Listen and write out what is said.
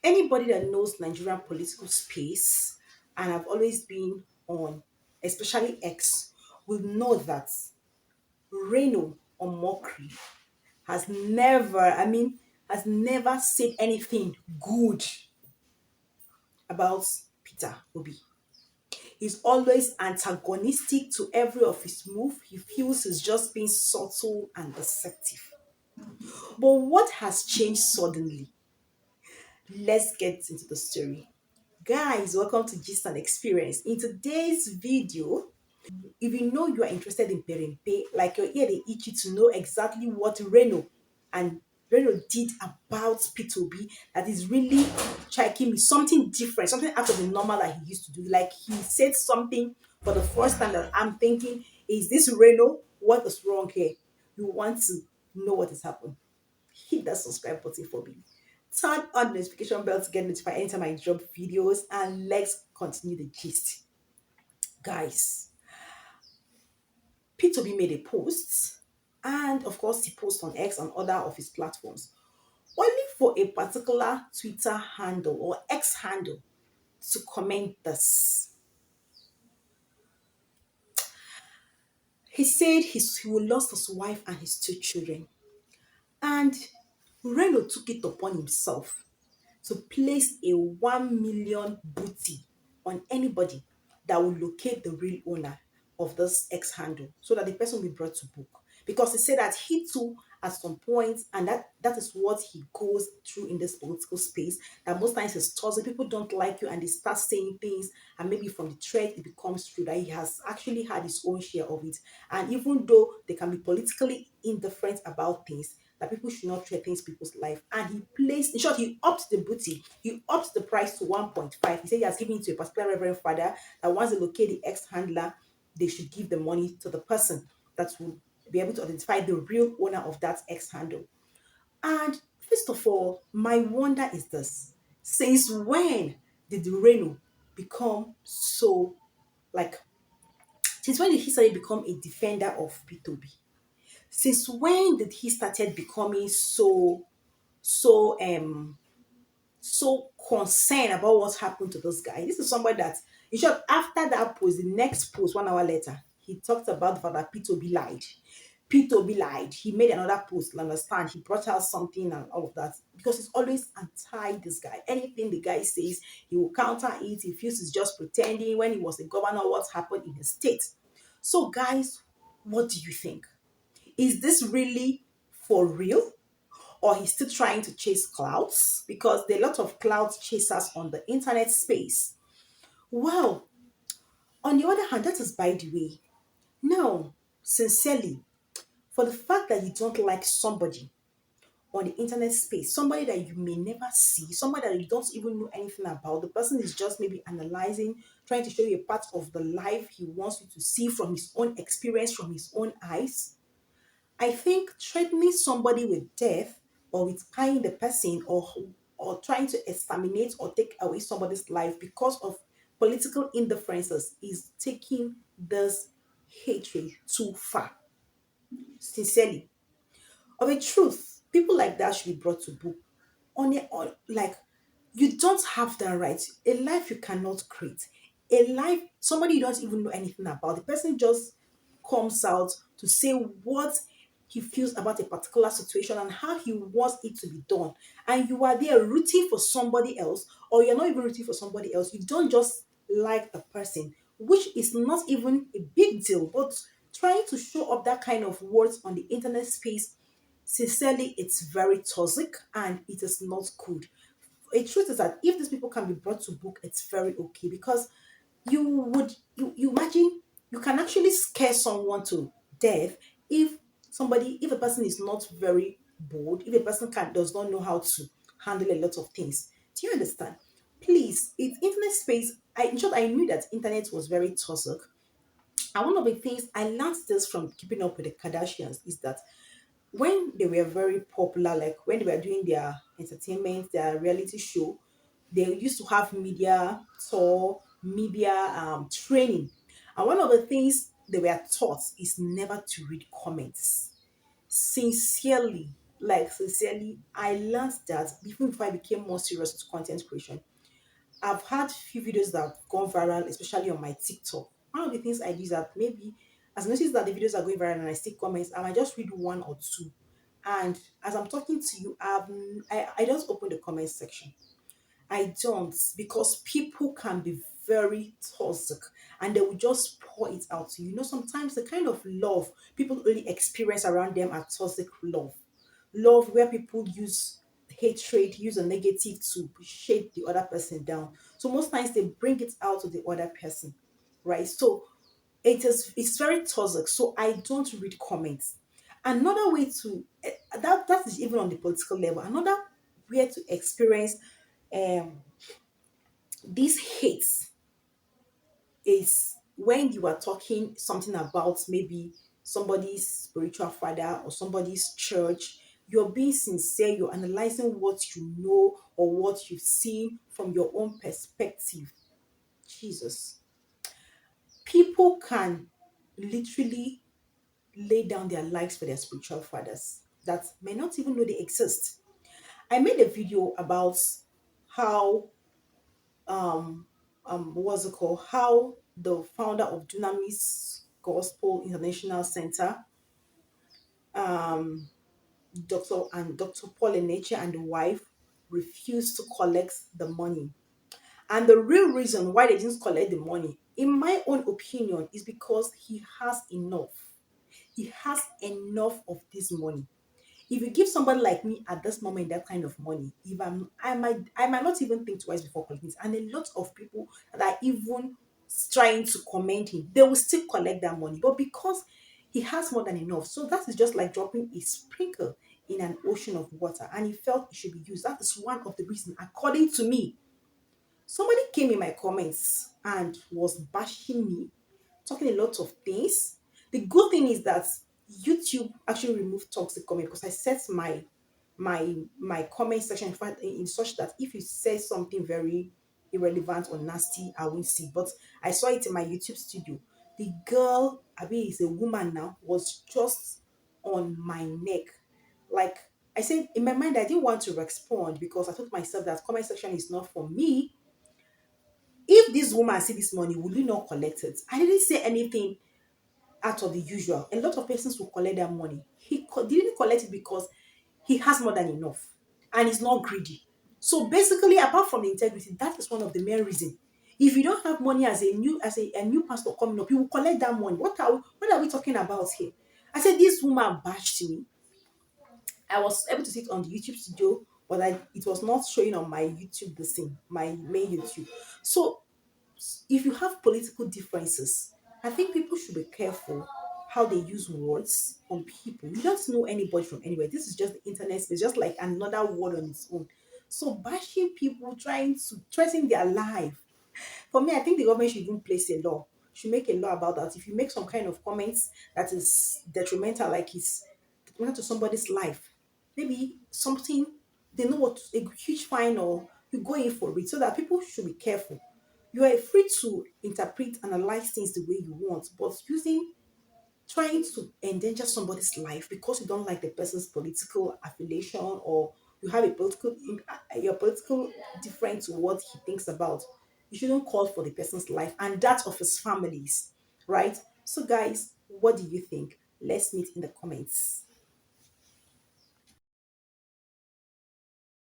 Anybody that knows Nigerian political space, and I've always been on, especially X, will know that Reno Omokri has never said anything good about Peter Obi. He's always antagonistic to every of his move. He feels he's just being subtle and deceptive. But what has changed suddenly? Let's get into the story. Guys, welcome to Gist and Experience. In today's video, if you know you are interested in Perempe, like your ear they itch you to know exactly what and Reno did about P2B that is really striking me, something different, something out of the normal that he used to do. Like he said something for the first time that I'm thinking, is this Reno? What is wrong here? You want to know what has happened? Hit that subscribe button for me. Turn on the notification bell to get notified anytime I drop videos, and let's continue the gist. Guys, P2B made a post, and of course, he posts on X and other of his platforms, only for a particular Twitter handle or X handle to comment this. He said he will lost his wife and his two children, and Reno took it upon himself to place a 1 million booty on anybody that will locate the real owner of this X handle so that the person will be brought to book. Because he said that he too, at some point, and that is what he goes through in this political space, that most times it's toxic. People don't like you and they start saying things, and maybe from the thread it becomes true that he has actually had his own share of it. And even though they can be politically indifferent about things, that people should not threaten people's life. And he placed, in short, he upped the booty. He upped the price to 1.5. He said he has given it to a particular reverend father that once they locate the ex-handler, they should give the money to the person that will be able to identify the real owner of that ex-handle. And first of all, my wonder is this. Since when did Reno become so, like, since when did he suddenly become a defender of P2B? Since when did he started becoming so so concerned about what happened to this guy? This is somebody that, in short, after that post, the next post 1 hour later, he talked about the fact that P2B lied. P2B lied. He made another post, you understand? He brought out something and all of that because he's always anti this guy. Anything the guy says, he will counter it. He feels he's just pretending. When he was a governor, what happened in his state? So, guys, what do you think? Is this really for real? Or he's still trying to chase clouds? Because there are a lot of cloud chasers on the internet space. Well, on the other hand, that is by the way. Now, sincerely, for the fact that you don't like somebody on the internet space, somebody that you may never see, somebody that you don't even know anything about, the person is just maybe analyzing, trying to show you a part of the life he wants you to see from his own experience, from his own eyes. I think threatening somebody with death or with tying the person or trying to exterminate or take away somebody's life because of political indifferences is taking this hatred too far. Sincerely. Of a truth, people like that should be brought to book. On like, you don't have that right. A life you cannot create. A life somebody you don't even know anything about. The person just comes out to say what he feels about a particular situation and how he wants it to be done. And you are there rooting for somebody else, or you're not even rooting for somebody else. You don't just like the person, which is not even a big deal, but trying to show up that kind of words on the internet space, sincerely, it's very toxic and it is not good. A truth is that if these people can be brought to book, it's very okay because you imagine you can actually scare someone to death if if a person is not very bold, if a person does not know how to handle a lot of things. Do you understand? Please, it's internet space. In short, I knew that internet was very toxic. And one of the things I learned this from keeping up with the Kardashians is that when they were very popular, like when they were doing their entertainment, their reality show, they used to have media tour, media training. And one of the things they were taught is never to read comments. Sincerely. Like sincerely, I learned that even before I became more serious with content creation. I've had few videos that have gone viral, especially on my TikTok. One of the things I do is that maybe as I notice that the videos are going viral and I see comments, I might just read one or two. And as I'm talking to you, I just open the comment section. I don't, because people can be very toxic and they will just pour it out to you. You know, sometimes the kind of love people really experience around them are toxic love. Love where people use hatred, use a negative to shake the other person down. So most times they bring it out to the other person, right? So it's very toxic. So I don't read comments. Another way to that is even on the political level. Another way to experience um this hate is when you are talking something about maybe somebody's spiritual father or somebody's church. You're being sincere, you're analyzing what you know or what you've seen from your own perspective. Jesus. People can literally lay down their lives for their spiritual fathers that may not even know they exist. I made a video about how what's it called? How the founder of Dunamis Gospel International Center, Dr. Paul Eneche and the wife refused to collect the money. And the real reason why they didn't collect the money, in my own opinion, is because he has enough. He has enough of this money. If you give somebody like me at this moment that kind of money, if I might not even think twice before collecting it. And a lot of people that are even trying to commend him, they will still collect that money. But because he has more than enough, so that is just like dropping a sprinkle in an ocean of water, and he felt it should be used. That is one of the reasons, according to me. Somebody came in my comments and was bashing me, talking a lot of things. The good thing is that YouTube actually removed toxic comment because I set my comment section in fact in such that if you say something very irrelevant or nasty, I won't see. But I saw it in my YouTube studio. The girl, I mean, is a woman now, was just on my neck. Like I said in my mind, I didn't want to respond because I thought to myself that comment section is not for me. If this woman see this money, will you not collect it? I didn't say anything out of the usual. A lot of persons will collect their money. Didn't collect it because he has more than enough and he's not greedy. So basically, apart from the integrity, that is one of the main reasons. If you don't have money as a new pastor coming up, you will collect that money. What are we talking about here? I said this woman bashed me. I was able to see it on the YouTube studio, but it was not showing on my YouTube the same, my main YouTube. So if you have political differences, I think people should be careful how they use words on people. You don't know anybody from anywhere. This is just the internet space, just like another word on its own. So bashing people, trying to threaten their life. For me, I think the government should even place a law. Should make a law about that. If you make some kind of comments that is detrimental, like it's detrimental to somebody's life, maybe something they know what a huge fine or you go in for it, so that people should be careful. You are free to interpret, analyze things the way you want, but using trying to endanger somebody's life because you don't like the person's political affiliation or you have a political your political different to what he thinks about, you shouldn't call for the person's life and that of his families, right? So guys, what do you think? Let's meet in the comments.